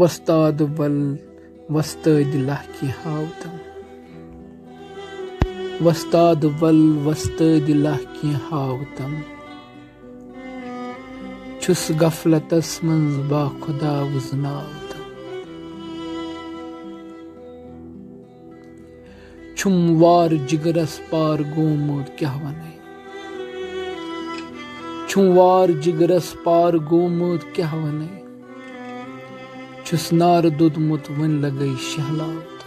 wustaad वल wustadila की हावतम wustaad वल wustadila की हावतम छुस गफलतस मंज बा खुदा वुजनावतम छुम वार जिगरस पार गोमुद क्या वने छुम वार जिगरस पार गोमुद क्या वने छुस नार दुदमुत वन लगई शहलावत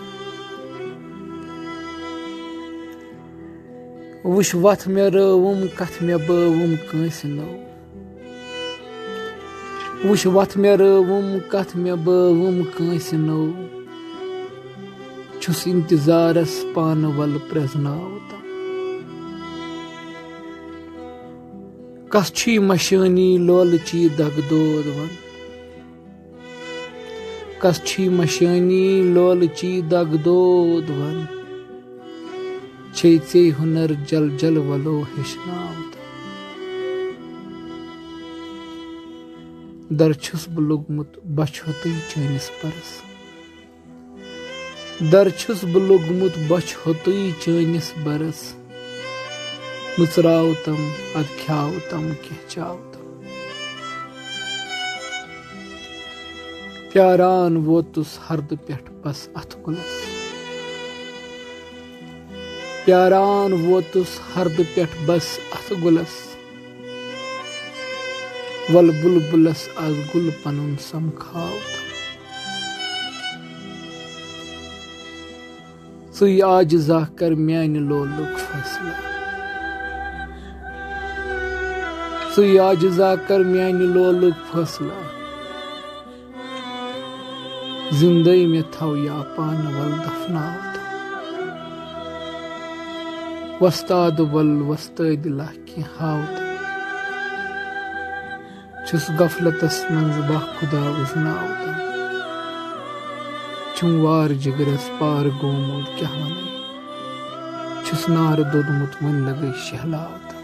वुश वथ मे रवुम कथ मे बवुम कंस नो वुश वथ मे रवुम कथ मे बवुम कंस नो छुस इंतजारस पान वल प्रजनावत कस छी मशानी लोलची दगदोद वन कस छी मशानी लोलची दगदोद वन छे हुनर जल जल वलो हेशनावत दर छुस बुलुगमुत बछोतई चैनिस परस दर छुस बुलुगमुत बछोतई चैनिस बरस मुचरावतम अद ख्यावतम कहचावतम प्यारान वोतुस हर्द पेठ बस अथ गुलस प्यारान वोतुस हर्द पेठ बस अथ गुलस वल बुलबुलस आज गुल पनुन समखावतम सुई आजिजा कर म्यानि लोलुक फैसला सुई आजिजा कर म्यानि लोलुक फैसला जिंदगी में थाव या पान वल दफनावत वस्ताद वल वस्तदिला की हावत छुस गफलतस मंज बा खुदा उजनावत छुम वार जिगरस पार गोमुद क्या वने छुस नार दुदमुत वन लगई शहलावत